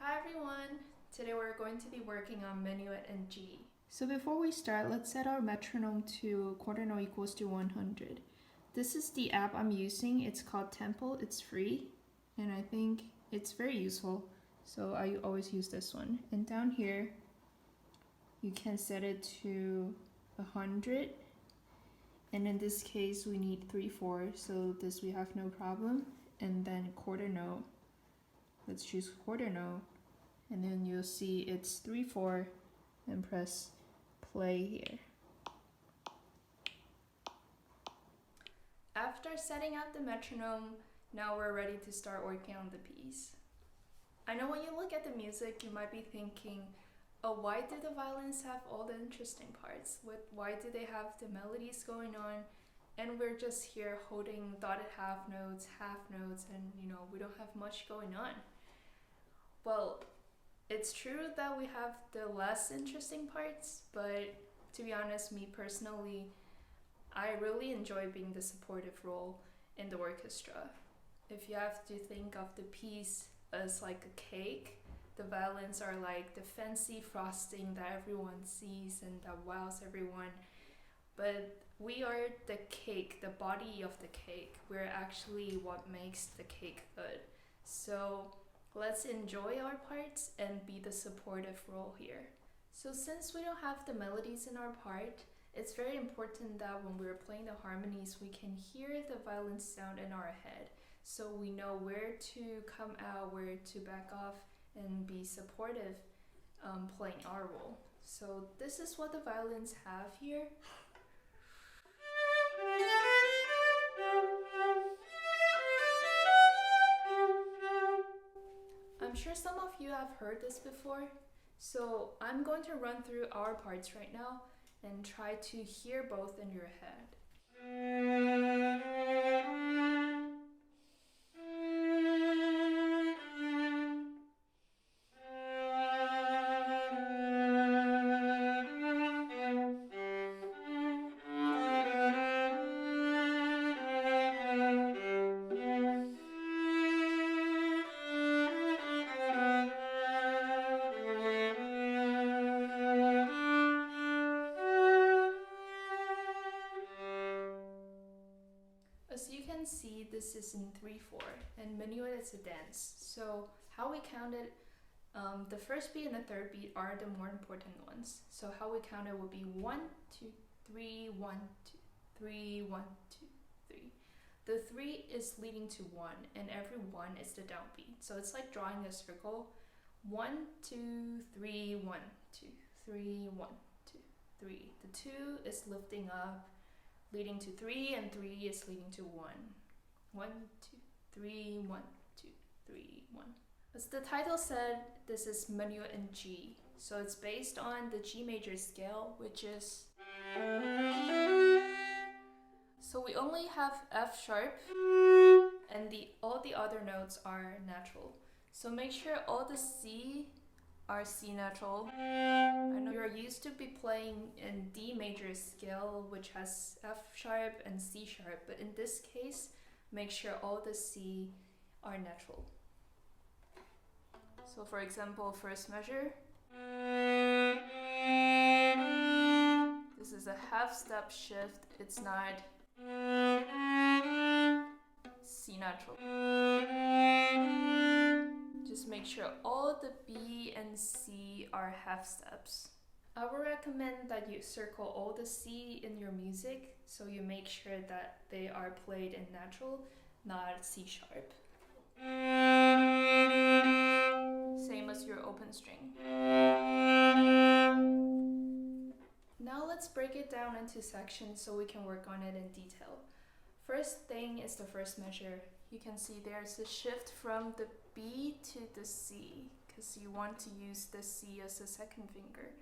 Hi everyone! Today we're going to be working on Minuet and G. So before we start, let's set our metronome to quarter note equals to 100. This is the app I'm using. It's called Temple. It's free and I think it's very useful. So I always use this one. And down here, you can set it to 100. And in this case, we need 3/4. So this we have no problem. And then quarter note. Let's choose quarter note. And then you'll see it's 3/4 and press play here. After setting up the metronome, now we're ready to start working on the piece. I know when you look at the music, you might be thinking, oh, why do the violins have all the interesting parts? Why do they have the melodies going on? And we're just here holding dotted half notes, and we don't have much going on. Well, it's true that we have the less interesting parts, but to be honest, me personally, I really enjoy being the supportive role in the orchestra. If you have to think of the piece as like a cake, the violins are like the fancy frosting that everyone sees and that wows everyone. But we are the cake, the body of the cake. We're actually what makes the cake good. So let's enjoy our parts and be the supportive role here. So since we don't have the melodies in our part, it's very important that when we're playing the harmonies, we can hear the violin sound in our head. So we know where to come out, where to back off, and be supportive playing our role. So this is what the violins have here. I'm sure some of you have heard this before, so I'm going to run through our parts right now and try to hear both in your head. As you can see, this is in 3/4, and Minuet is a dance. So how we count it, the first beat and the third beat are the more important ones. So how we count it would be 1, 2, 3, 1, 2, 3, 1, 2, 3. The 3 is leading to 1, and every 1 is the downbeat. So it's like drawing a circle. 1, 2, 3, 1, 2, 3, 1, 2, 3. The 2 is lifting up, leading to 3, and 3 is leading to 1. 1, 2, 3, 1, 2, 3, 1. As the title said, this is Minuet in G. So it's based on the G major scale, which is... So we only have F sharp, and all the other notes are natural. So make sure all the C are C natural. I know you're used to be playing in D major scale, which has F sharp and C sharp, but in this case, make sure all the C are natural. So for example, first measure. This is a half step shift, it's not C natural. Just make sure all the B and C are half steps. I would recommend that you circle all the C in your music so you make sure that they are played in natural, not C sharp. Same as your open string. Now let's break it down into sections so we can work on it in detail. First thing is the first measure. You can see there's a shift from the B to the C because you want to use the C as a second finger.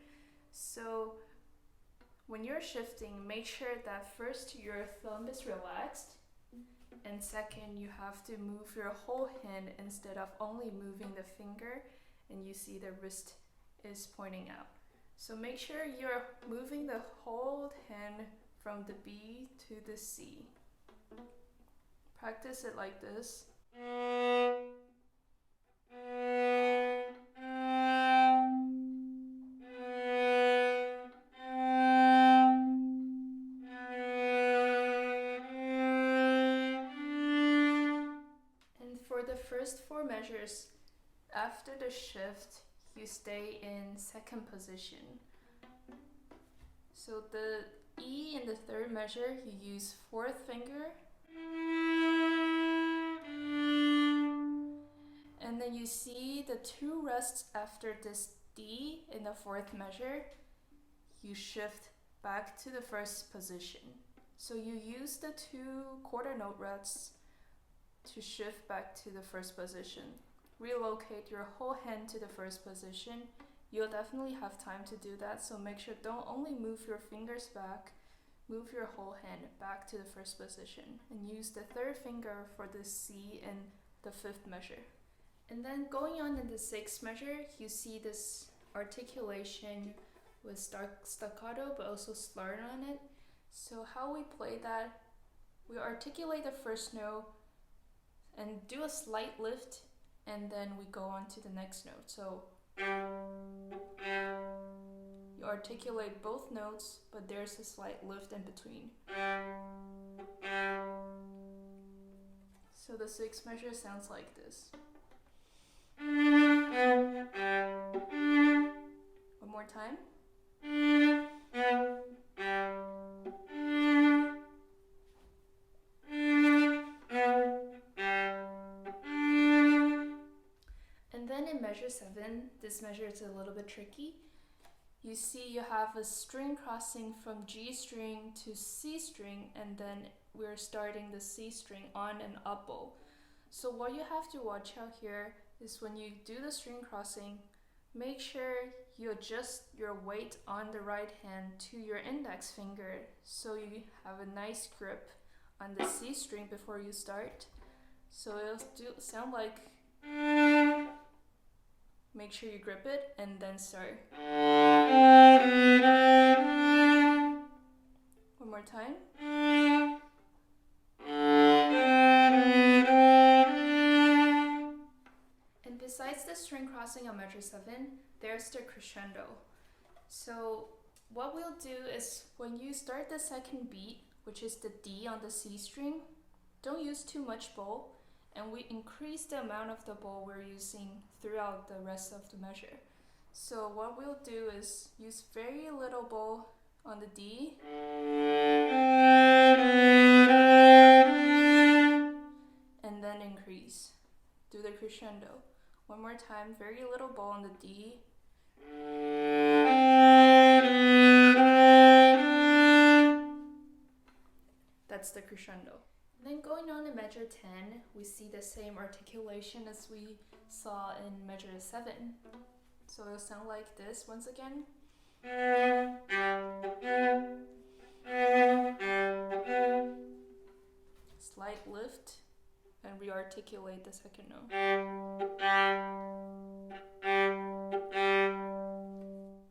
So when you're shifting, make sure that first your thumb is relaxed, and second you have to move your whole hand instead of only moving the finger, and you see the wrist is pointing out. So make sure you're moving the whole hand from the B to the C. Practice it like this. for the first 4 measures, after the shift, you stay in second position. So the E in the third measure, you use 4th finger. And then you see the 2 rests after this D in the 4th measure, you shift back to the first position. So you use the 2 quarter note rests to shift back to the first position. Relocate your whole hand to the first position. You'll definitely have time to do that, so make sure don't only move your fingers back, move your whole hand back to the first position, and use the 3rd finger for the C in the 5th measure. And then going on in the 6th measure, you see this articulation with staccato but also slurred on it. So how we play that, we articulate the first note and do a slight lift, and then we go on to the next note. So you articulate both notes, but there's a slight lift in between. So the 6th measure sounds like this. One more time. And then in measure 7, this measure is a little bit tricky. You see you have a string crossing from G string to C string, and then we're starting the C string on an up bow. So what you have to watch out here is when you do the string crossing, make sure you adjust your weight on the right hand to your index finger so you have a nice grip on the C string before you start. So it'll sound like, make sure you grip it and then start. One more time. And besides the string crossing on measure 7, there's the crescendo. So what we'll do is when you start the second beat, which is the D on the C string, don't use too much bow, and we increase the amount of the bow we're using throughout the rest of the measure. So what we'll do is use very little bow on the D, and then increase. Do the crescendo. One more time, very little bow on the D, that's the crescendo. Then going on to measure 10, we see the same articulation as we saw in measure 7. So it'll sound like this once again. Slight lift, and re-articulate the second note.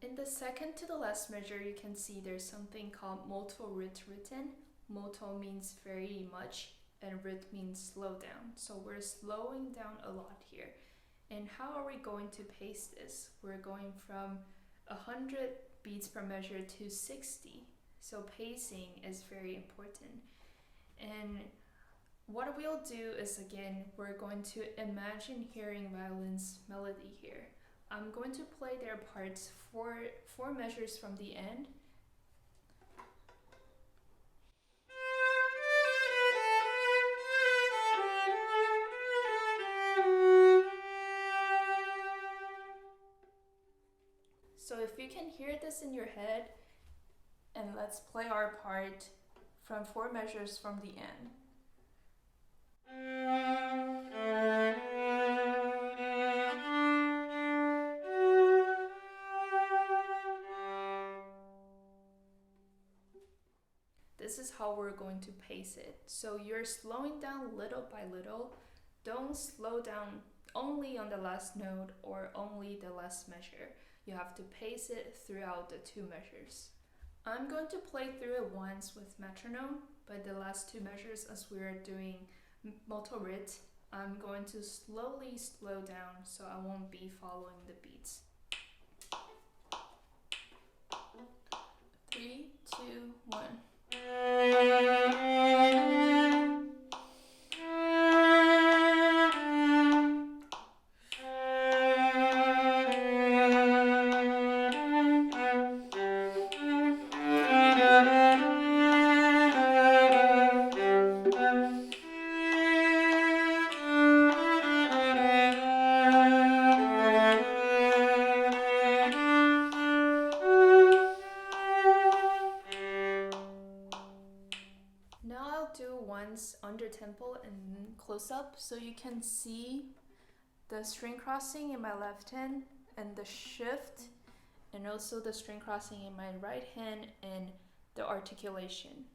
In the second to the last measure, you can see there's something called molto rit written. Molto means very much, and rit means slow down. So we're slowing down a lot here. And how are we going to pace this? We're going from 100 beats per measure to 60. So pacing is very important. And what we'll do is, again, we're going to imagine hearing violin's melody here. I'm going to play their parts four measures from the end. So if you can hear this in your head, and let's play our part from 4 measures from the end. This is how we're going to pace it. So you're slowing down little by little. Don't slow down only on the last note or only the last measure. You have to pace it throughout the 2 measures. I'm going to play through it once with metronome, but the last 2 measures, as we're doing molto rit, I'm going to slowly slow down so I won't be following the beats. 3, 2, 1. close-up so you can see the string crossing in my left hand and the shift, and also the string crossing in my right hand and the articulation.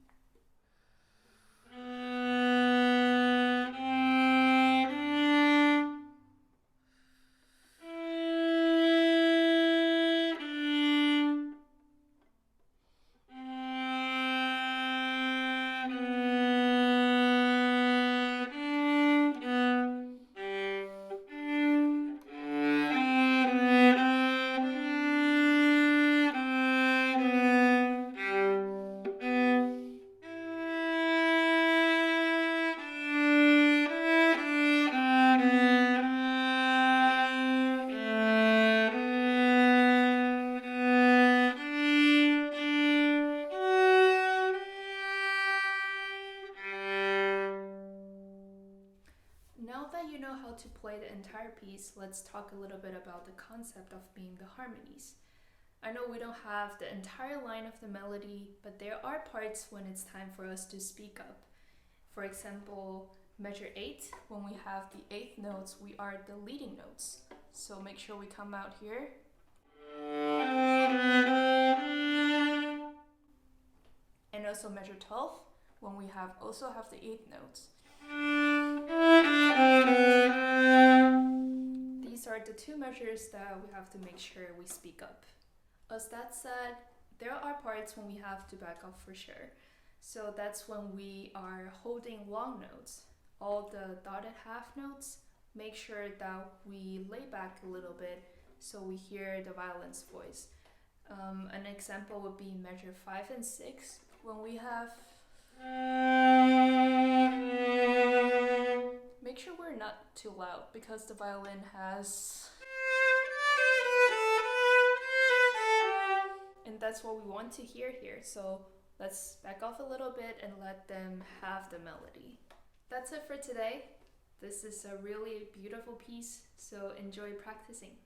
Now that you know how to play the entire piece, let's talk a little bit about the concept of being the harmonies. I know we don't have the entire line of the melody, but there are parts when it's time for us to speak up. For example, measure 8, when we have the 8th notes, we are the leading notes. So make sure we come out here. And also measure 12, when we also have the 8th notes. These are the two measures that we have to make sure we speak up. As that said, there are parts when we have to back up for sure. So that's when we are holding long notes. All the dotted half notes, make sure that we lay back a little bit so we hear the violin's voice. An example would be measure 5 and 6, when we have... Make sure we're not too loud because the violin has... And that's what we want to hear here. So let's back off a little bit and let them have the melody. That's it for today. This is a really beautiful piece, so enjoy practicing.